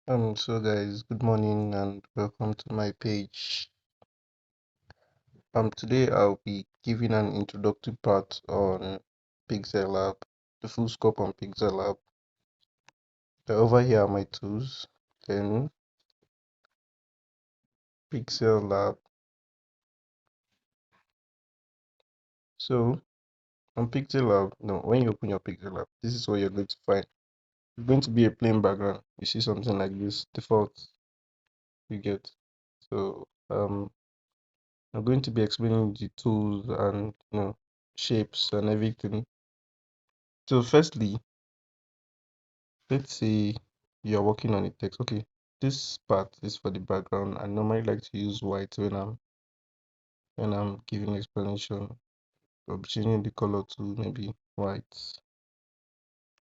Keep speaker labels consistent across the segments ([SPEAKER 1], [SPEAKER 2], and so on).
[SPEAKER 1] So guys, good morning and welcome to my page. Today I'll be giving an introductory part on PixelLab, the full scope on PixelLab. Over here are my tools, then PixelLab. So on PixelLab, no, when you open your PixelLab, this is what you're going to find. It's going to be a plain background. You see something like this, default, you get. So I'm going to be explaining the tools and shapes and everything. So firstly, let's say you're working on a text. Okay, this part is for the background. I normally like to use white when I'm giving explanation. So changing the color to maybe white.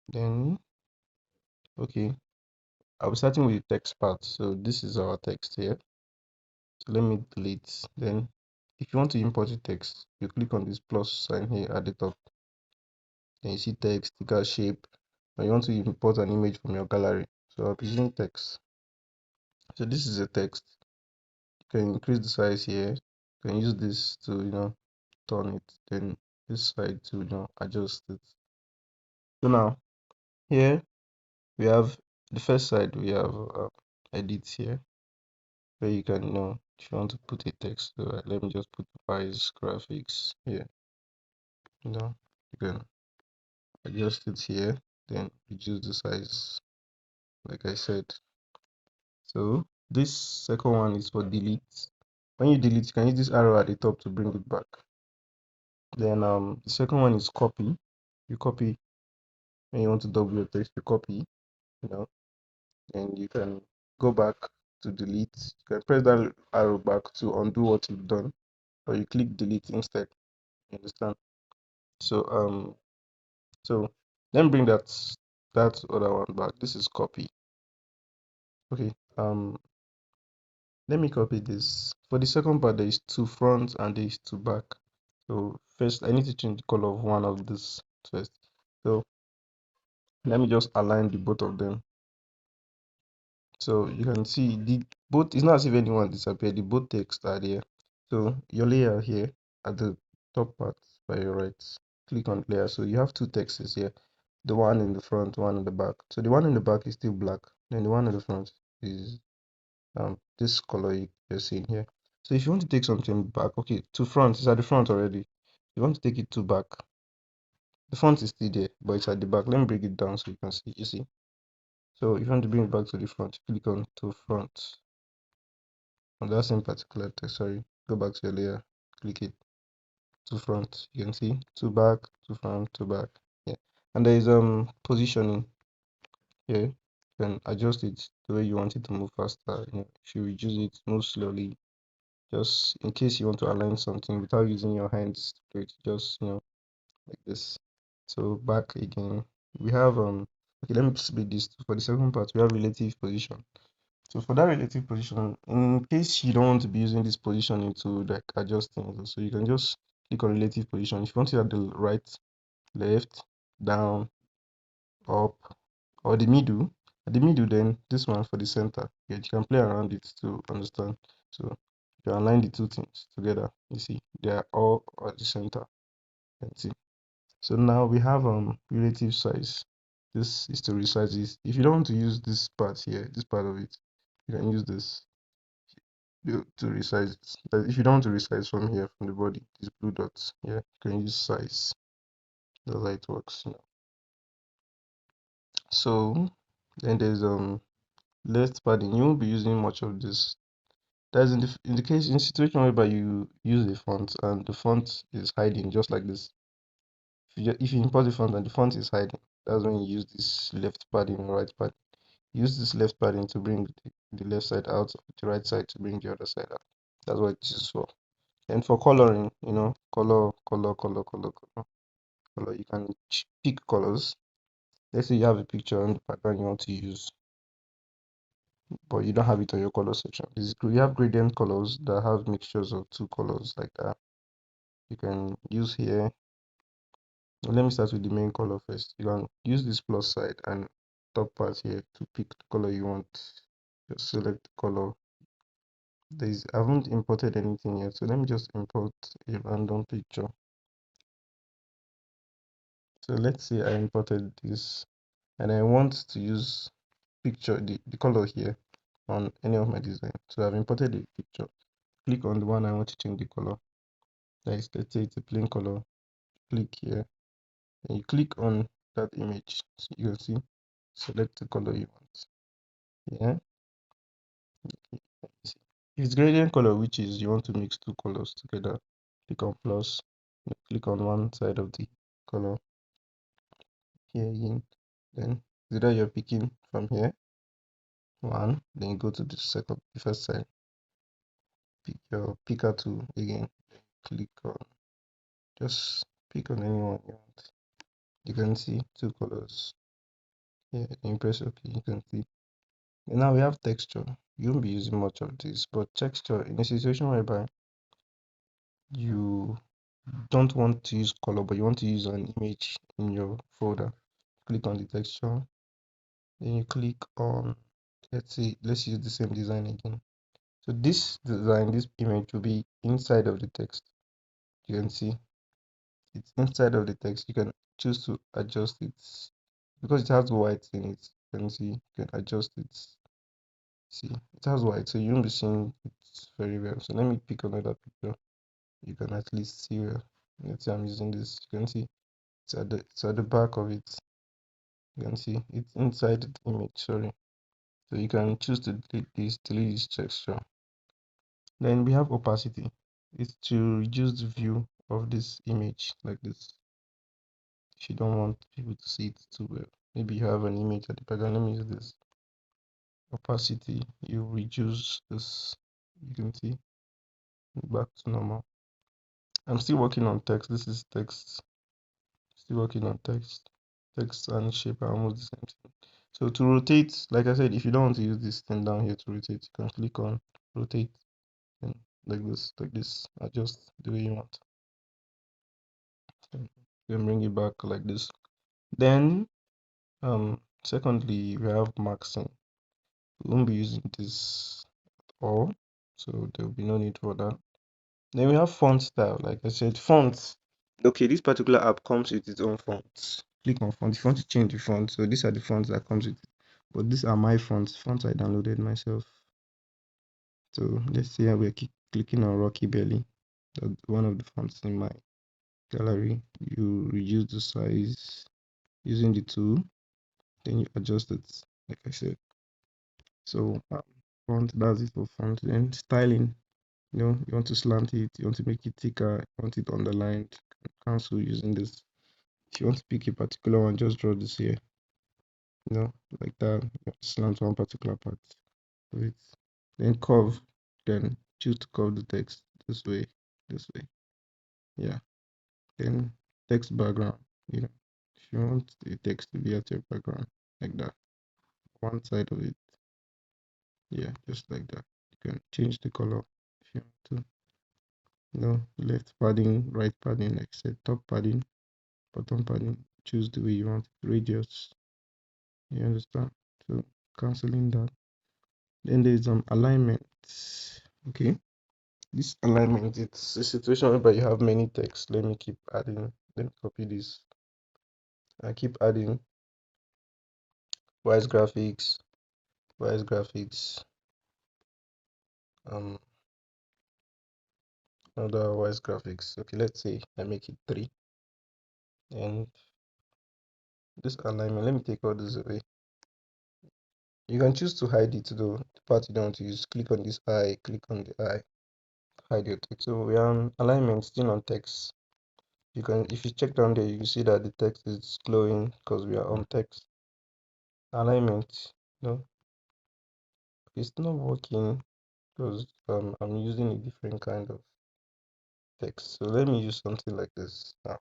[SPEAKER 1] Then okay, I'll be starting with the text part. So this is our text here. So let me delete. Then if you want to import the text, you click on this plus sign here at the top. Then you see text, sticker, shape. And you want to import an image from your gallery. So I'll be using text. So this is a text. Can increase the size here. Can use this to turn it, then this side to adjust it. So now here we have the first side. We have edit here, where you can if you want to put a text. So let me just put Wise graphics here. You can adjust it here, then reduce the size like I said. So this second one is for delete. When you delete, you can use this arrow at the top to bring it back. Then the second one is copy. You copy when you want to double your text, you copy, you know, and you can go back to delete. You can press that arrow back to undo what you've done, or you click delete instead. You understand? So then bring that other one back. This is copy. Okay. Let me copy this. For the second part, there is two front and there is two back. So first, I need to change the color of one of this first. So let me just align the both of them. So you can see the both, it's not as if anyone disappeared, the both text are there. So your layer here at the top part by your right, click on layer. So you have two texts here, the one in the front, one in the back. So the one in the back is still black, then the one in the front is this color you're seeing here. So if you want to take something back, okay, to front, it's at the front already. You want to take it to back. The front is still there, but it's at the back. Let me bring it down so you can see. You see? So if you want to bring it back to the front, click on to front. On that same particular text, sorry, go back to your layer, click it to front. You can see to back, to front, to back. Yeah, and there is positioning here. You can adjust it the way you want it to move faster. If you reduce it, move slowly. Just in case you want to align something without using your hands, do it just like this. So back again, we have okay, let me split this. For the second part, we have relative position. So for that relative position, in case you don't want to be using this positioning to like adjust things, so you can just click on relative position. If you want it at the right, left, down, up, or the middle, at the middle, then this one for the center. Yeah, you can play around it to understand. So you align the two things together. You see, they are all at the center. You can see. So now we have relative size. This is to resize this. If you don't want to use this part here, this part of it, you can use this to resize it. But if you don't want to resize from here, from the body, these blue dots, yeah, you can use size. That's how it works. So then there's left padding. You won't be using much of this. That's in the case in situation whereby you use a font and the font is hiding just like this. If you import the font and the font is hiding, that's when you use this left padding or right padding. Use this left padding to bring the left side out, the right side to bring the other side out. That's what it is for. And for coloring, color, you can pick colors. Let's say you have a picture and the pattern you want to use, but you don't have it on your color section. You have gradient colors that have mixtures of two colors like that. You can use here. Let me start with the main color first. You can use this plus side and top part here to pick the color you want. Just select the color. I haven't imported anything yet, so let me just import a random picture. So let's say I imported this and I want to use the color here on any of my design. So I've imported a picture. Click on the one I want to change the color. Let's say it's a plain color. Click here and you click on that image. So you can see, select the color you want. Yeah. If it's gradient color, which is you want to mix two colors together, click on plus, click on one side of the color here again. Then either you're picking from here, one, then you go to the first side, pick your picker tool again, click on, just pick on anyone you want. You can see two colors here, then press OK, you can see. And now we have texture. You won't be using much of this, but texture in a situation whereby you don't want to use color, but you want to use an image in your folder, click on the texture, then you click on, let's use the same design again. So this design, this image will be inside of the text. You can see it's inside of the text. You can choose to adjust it because it has white in it. You can see you can adjust it. See, it has white, so you won't be seeing it very well. So let me pick another picture. You can at least see where. Let's say I'm using this. You can see it's at the back of it. You can see it's inside the image. Sorry. So you can choose to delete this texture. Then we have opacity. It's to reduce the view of this image like this. If you don't want people to see it too well, maybe you have an image at the background. Let me use this opacity. You reduce this. You can see back to normal. I'm still working on text. This is text. Still working on text. Text and shape are almost the same thing. So to rotate, like I said, if you don't want to use this thing down here to rotate, you can click on rotate and like this, adjust the way you want. Then bring it back like this. Then secondly, we have maxing. We won't be using this at all, so there will be no need for that. Then we have font style. Like I said, fonts. Okay, this particular app comes with its own fonts. Click on font. If you want to change the font, so these are the fonts that comes with it. But these are my fonts I downloaded myself. So let's say we're clicking on Rocky Belly. That's one of the fonts in my gallery. You reduce the size using the tool, then you adjust it, like I said. So font, that's it for font. Then styling, you want to slant it, you want to make it thicker, you want it underlined, cancel using this. If you want to pick a particular one, just draw this here, like that. You want to slant one particular part of it. Then curve, then choose to curve the text this way, yeah. Then text background, if you want the text to be at your background, like that, one side of it, yeah, just like that. You can change the color if you want to. Left padding, right padding, like I said, top padding, bottom padding, choose the way you want it. Radius, you understand? So canceling that. Then there's alignment. Okay, this alignment, it's a situation where you have many texts. Let me keep adding. Let me copy this. I keep adding wise graphics, wise graphics, um, other wise graphics. Okay, let's say I make it 3, and this alignment. Let me take all this away. You can choose to hide it though. The part you don't want to use. Click on this eye, click on the eye, hide your text. So we are on alignment still on text. If you check down there, you see that the text is glowing because we are on text. Alignment, it's not working because I'm using a different kind of text. So let me use something like this now.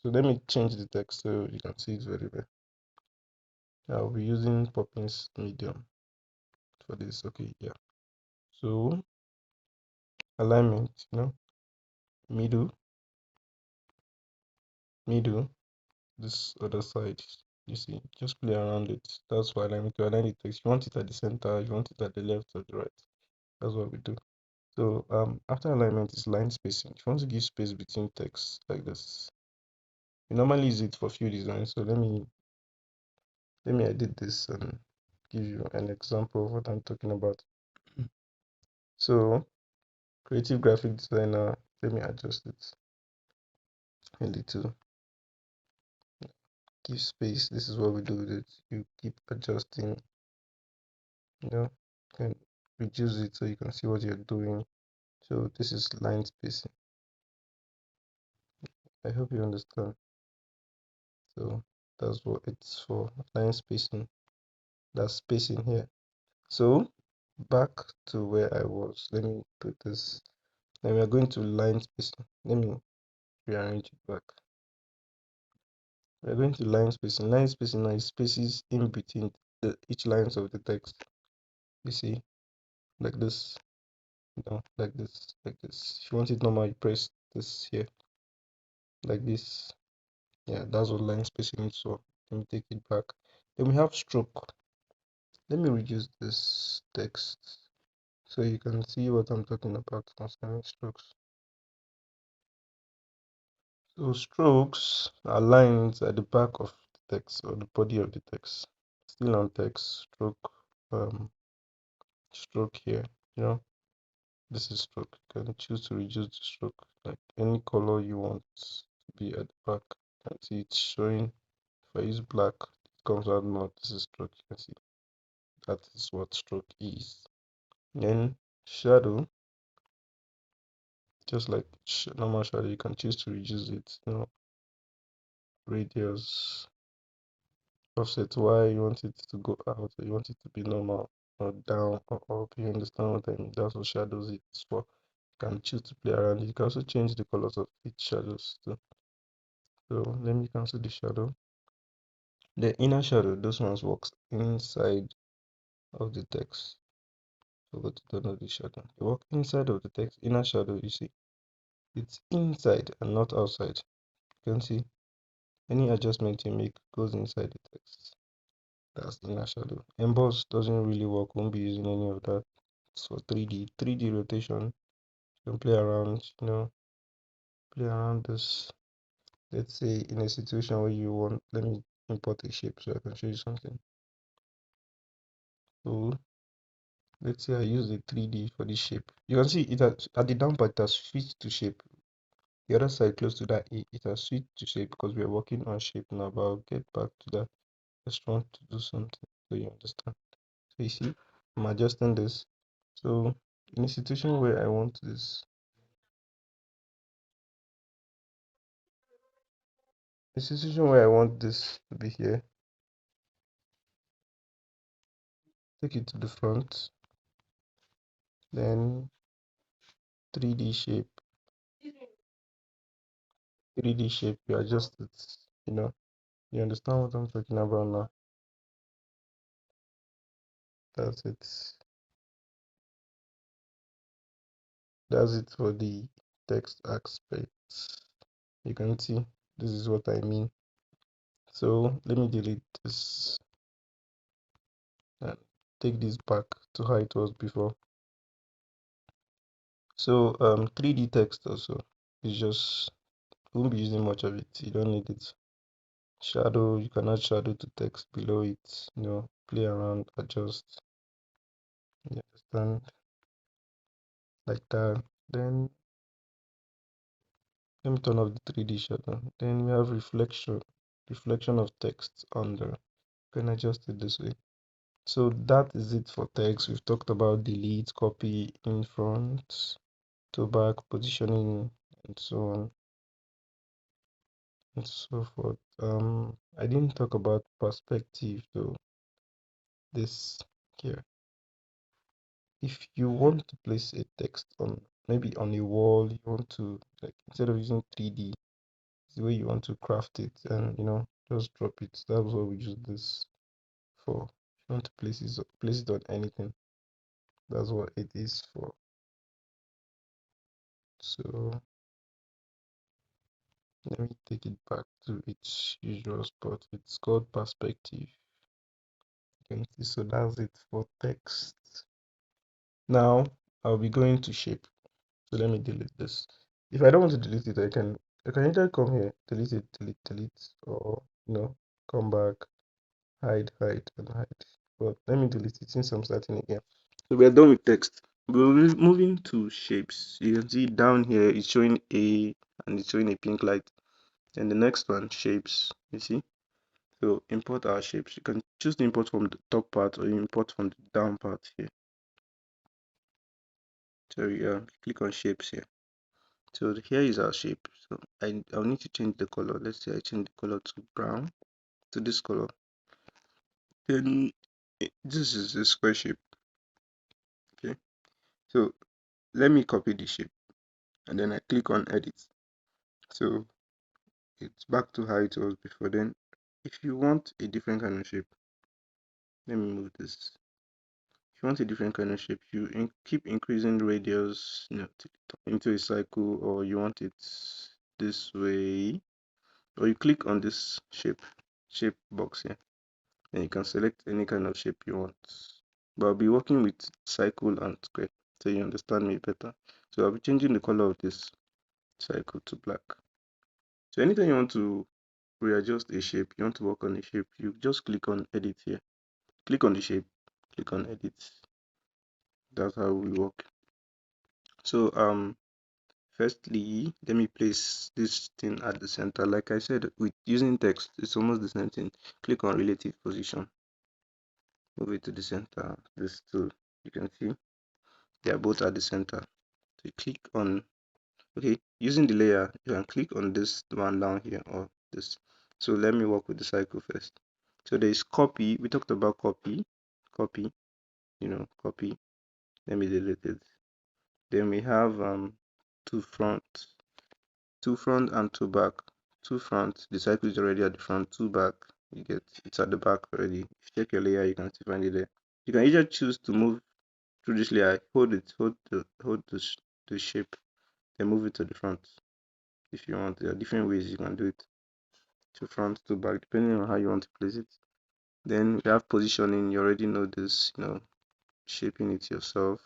[SPEAKER 1] So let me change the text so you can see it very well. I'll be using Poppins medium for this. Okay, yeah. So alignment, middle, this other side, You see, just play around it. That's why I mean to align the text. You want it at the center, you want it at the left or the right. That's what we do. So after alignment is line spacing. If you want to give space between text like this, we normally use it for few designs. So let me edit this and give you an example of what I'm talking about. So creative graphic designer, let me adjust it a little. Give space. This is what we do with it. You keep adjusting, you know, can reduce it so you can see what you're doing. So this is line spacing. I hope you understand. So that's what it's for, line spacing. That's spacing here. So back to where I was. Let me put this. Then we are going to line spacing. Let me rearrange it back. We are going to line spacing. Line spacing is spaces in between each lines of the text. You see, like this, like this, like this. If you want it normal, you press this here, like this. Yeah, that's what line spacing is. So let me take it back. Then we have stroke. Let me reduce this text so you can see what I'm talking about concerning strokes. So strokes are lines at the back of the text or the body of the text. Still on text, stroke here. You know, this is stroke. You can choose to reduce the stroke, like any color you want to be at the back. You can see it's showing. If I use black, it comes out more. This is stroke. You can see that is what stroke is. Then shadow, just like normal shadow, you can choose to reduce it. Radius, offset, why you want it to go out, or you want it to be normal or down or up. You understand what I mean? That's what shadows is for. You can choose to play around it. You can also change the colors of each shadows too. So let me cancel the shadow. The inner shadow, those ones works inside of the text. Forgot to turn off the shadow. They work inside of the text. Inner shadow, you see, it's inside and not outside. You can see any adjustment you make goes inside the text. That's inner shadow. Emboss doesn't really work, won't be using any of that. It's for 3D. 3D rotation, you can play around, play around this. Let's say in a situation where you want, let me import a shape so I can show you something. So let's say I use the 3D for this shape. You can see it has, at the down part, it has switched to shape. The other side close to that A, it has switched to shape because we are working on shape now, but I'll get back to that. Just want to do something so you understand. So you see, I'm adjusting this. So in a situation where I want this, a situation where I want this to be here, take it to the front, then 3D shape, 3D shape, you adjust it, you know, you understand what I'm talking about now. That's it. That's it for the text aspect. You can see this is what I mean. So let me delete this and take this back to how it was before. So 3D text also is just, won't be using much of it. You don't need it. Shadow, you can add shadow to text below it, play around, adjust. You understand? Like that. Then let me turn off the 3D shadow. Then we have reflection of text under. You can adjust it this way. So that is it for text. We've talked about delete, copy, in front, to back, positioning, and so on and so forth. I didn't talk about perspective though. This here. If you want to place a text on, maybe on a wall, you want to, like, instead of using 3D, the way you want to craft it and just drop it. That's what we use this for. If you want to place it on anything, that's what it is for. So Let me take it back to its usual spot. It's called perspective. You can see, so that's it for text. Now I'll be going to shape. So let me delete this. If I don't want to delete it, I can either come here, delete it, delete, or come back, hide, hide, and hide. But let me delete it since I'm starting again. So we are done with text. We're moving to shapes. You can see down here it's showing a and it's showing a pink light. And the next one, shapes. You see? So import our shapes. You can choose to import from the top part or import from the down part here. So click on shapes here. So here is our shape. So I'll need to change the color. Let's say I change the color to brown, to this color. Then this is a square shape. Okay. So let me copy the shape and then I click on edit. So it's back to how it was before. Then if you want a different kind of shape, let me move this. If you want a different kind of shape, you keep increasing the radius, into a cycle, or you want it this way, or you click on this shape box here, and you can select any kind of shape you want. But I'll be working with cycle and square, so you understand me better. So I'll be changing the color of this cycle to black. So anytime you want to readjust a shape, you want to work on a shape, you just click on edit here. Click on the shape, click on edit. That's how we work. So firstly, let me place this thing at the center. Like I said, with using text, it's almost the same thing. Click on relative position, move it to the center. This two, you can see they are both at the center. So you click on, okay, using the layer, you can click on this one down here or this. So let me work with the cycle first. So there is copy. We talked about copy, copy, copy. Let me delete it. Then we have two front, and two back. Two front, the cycle is already at the front. Two back, it's at the back already. If you check your layer, you can still find it there. You can either choose to move through this layer, hold the shape, then move it to the front. If you want, there are different ways you can do it. To front, to back, depending on how you want to place it. Then we have positioning. You already know this, shaping it yourself.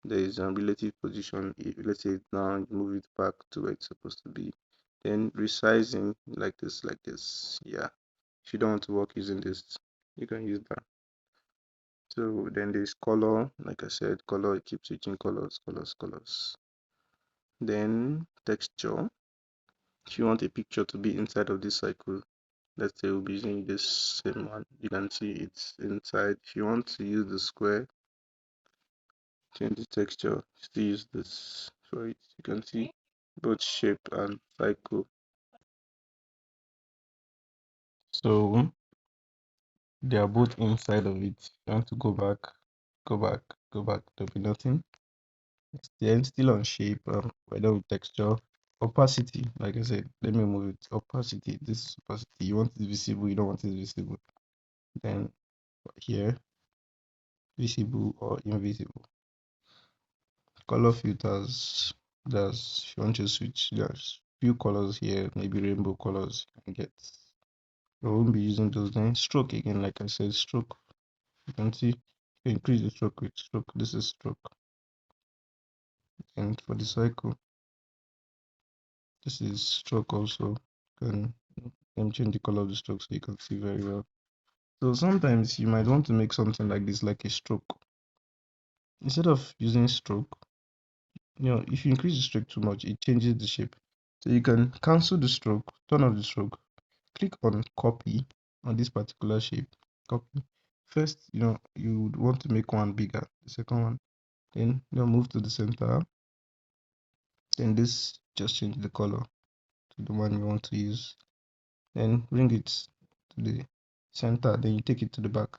[SPEAKER 1] There is a relative position. Let's say now you move it back to where it's supposed to be. Then resizing like this. Yeah. If you don't want to work using this, you can use that. So then there's color. Like I said, color, it keeps switching colors, colors, colors. Then texture. If you want a picture to be inside of this cycle, let's say we'll be using this same one. You can see it's inside. If you want to use the square, change the texture, still use this for it. You can see both shape and cycle. So they are both inside of it. If you want to go back, go back, go back, there'll be nothing. Then still on shape, we're done with texture. Opacity, like I said, let me move it. Opacity, this is opacity. You want it visible, you don't want it visible. Then here, visible or invisible. Color filters, there's if you want to switch, there's few colors here, maybe rainbow colors you can get. I won't be using those. Then stroke again, like I said, stroke. You can see, you increase the stroke with stroke. This is stroke. And for the cycle, this is stroke also. You can change the color of the stroke so you can see very well. So sometimes you might want to make something like this, like a stroke. Instead of using stroke, if you increase the stroke too much, it changes the shape. So you can cancel the stroke, turn off the stroke, click on copy on this particular shape. Copy. First, you would want to make one bigger, the second one. Then move to the center. Then this just change the color to the one you want to use. Then bring it to the center. Then you take it to the back.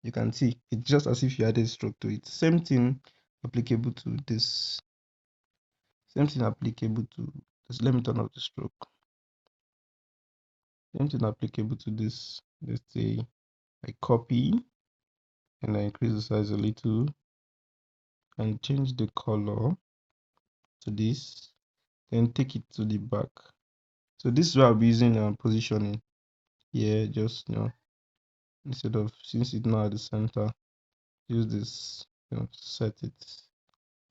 [SPEAKER 1] You can see it's just as if you added stroke to it. Same thing applicable to this. Same thing applicable to this. Let me turn off the stroke. Same thing applicable to this. Let's say I copy and I increase the size a little and change the color to this. Then take it to the back. So this is why I'll be using positioning here, just instead of, since it's not at the center, use this, set it.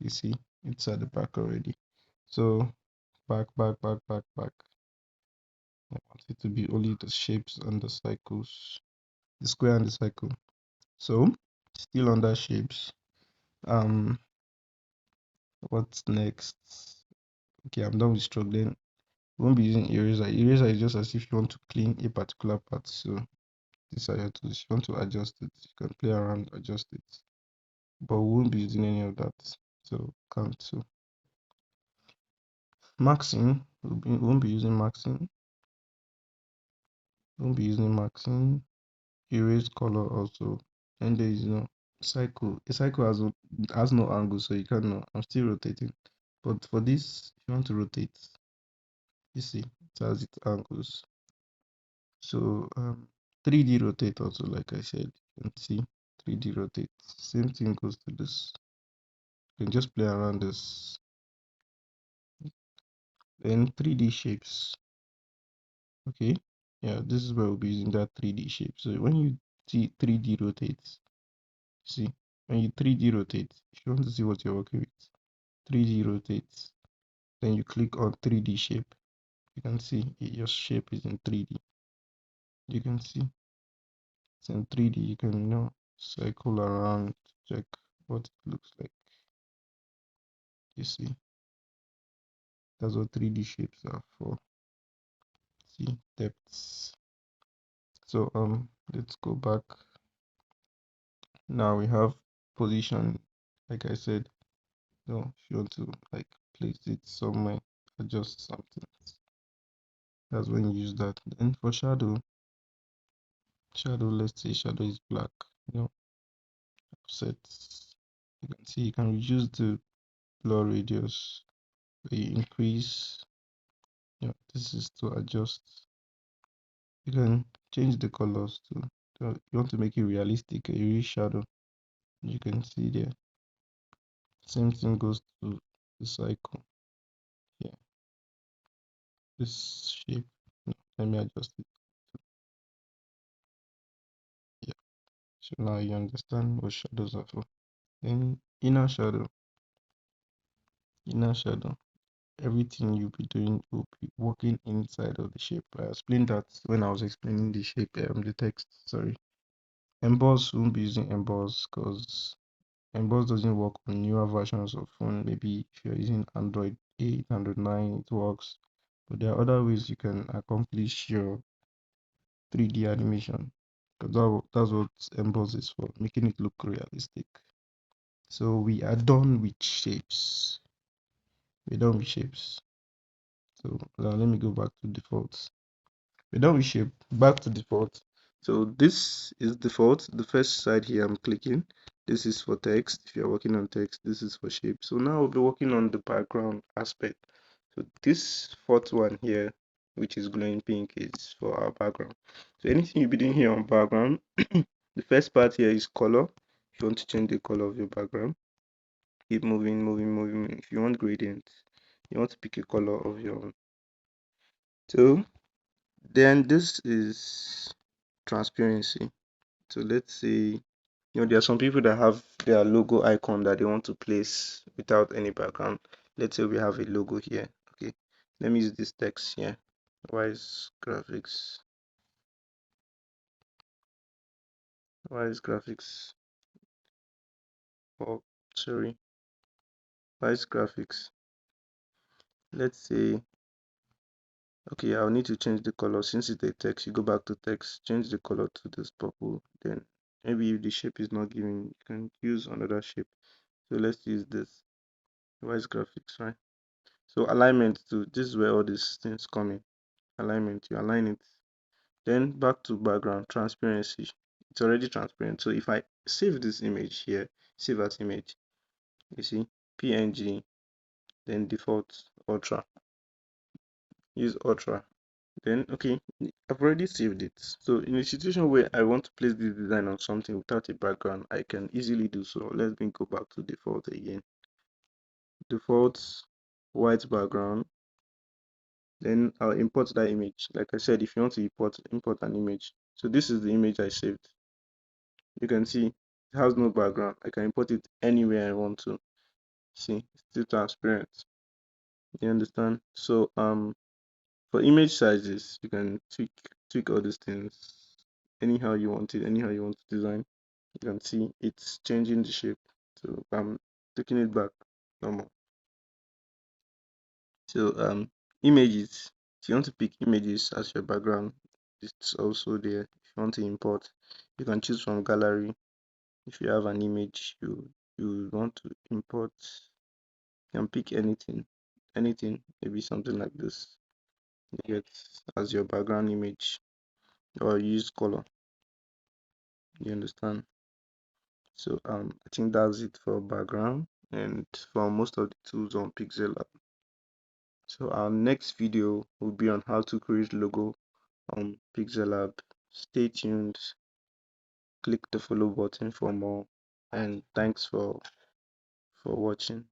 [SPEAKER 1] You see, it's at the back already. So back, back, back, back, back. I want it to be only the shapes and the cycles, the square and the cycle. So still under shapes. Um, what's next? Okay, I'm done with stroke. Then we won't be using eraser. Eraser is just as if you want to clean a particular part. So these are your tools. If you want to adjust it, you can play around, adjust it. But we won't be using any of that. So cancel. Maxing, we won't be using maxing. We won't be using maxing. Erase color also. And there is cycle. A cycle has no angle, so you cannot. I'm still rotating. But for this, if you want to rotate, you see it has its angles. So 3D rotate also, like I said, you can see 3D rotate. Same thing goes to this. You can just play around this. Then 3D shapes. Okay, yeah, this is where we'll be using that 3D shape. So when you see 3D rotate, see, when you 3D rotate, if you want to see what you're working with, 3D rotate, then you click on 3D shape. You can see your shape is in 3D. You can see it's in 3D. You can cycle around, check what it looks like. You see, that's what 3D shapes are for. See, depths. So let's go back. Now we have position. Like I said, if you want to like place it somewhere, adjust something, that's when you use that. Then for shadow, let's say shadow is black, offset. You can see you can reduce the blur radius. You increase, this is to adjust. You can change the colors to, you want to make it realistic, a real shadow. You can see there. Same thing goes to the cycle here. This shape, let me adjust it. Yeah, so now you understand what shadows are for. Then inner shadow, everything you'll be doing will be working inside of the shape. I explained that when I was explaining the shape, the text, sorry. Emboss, won't be using emboss because emboss doesn't work on newer versions of phone. Maybe if you're using Android 8, Android 9, it works. But there are other ways you can accomplish your 3D animation. Because that's what emboss is for, making it look realistic. So we are done with shapes. We're done with shapes. So now let me go back to defaults. We're done with shape. Back to default. So this is default. The first side here I'm clicking. This is for text. If you're working on text, this is for shape. So now we'll be working on the background aspect. So this fourth one here, which is glowing pink, is for our background. So anything you'll be doing here on background, the first part here is color. If you want to change the color of your background, keep moving, moving, moving. If you want gradient, you want to pick a color of your own. So then this is transparency. So let's say, there are some people that have their logo icon that they want to place without any background. Let's say we have a logo here. Okay, let me use this text here. Wise graphics. Wise graphics. Oh, sorry. Wise graphics. Let's say, okay, I'll need to change the color. Since it's a text, you go back to text, change the color to this purple. Then maybe if the shape is not giving, you can use another shape. So let's use this. Wise graphics, right? So alignment too, this is where all these things come in. Alignment, you align it. Then back to background, transparency. It's already transparent. So if I save this image here, save as image, you see, PNG, then default, ultra. Use ultra. Then okay, I've already saved it. So in a situation where I want to place this design on something without a background, I can easily do so. Let me go back to default again. Default, white background. Then I'll import that image. Like I said, if you want to import an image. So this is the image I saved. You can see it has no background. I can import it anywhere I want to. See, it's still transparent. You understand? So for image sizes, you can tweak all these things anyhow you want it, anyhow you want to design. You can see it's changing the shape. So I'm taking it back normal. So images. If you want to pick images as your background, it's also there. If you want to import, you can choose from gallery. If you have an image you want to import, you can pick anything, maybe something like this. You get as your background image or use color. You understand? So I think that's it for background and for most of the tools on PixelLab. So our next video will be on how to create logo on PixelLab. Stay tuned, click the follow button for more, and thanks for watching.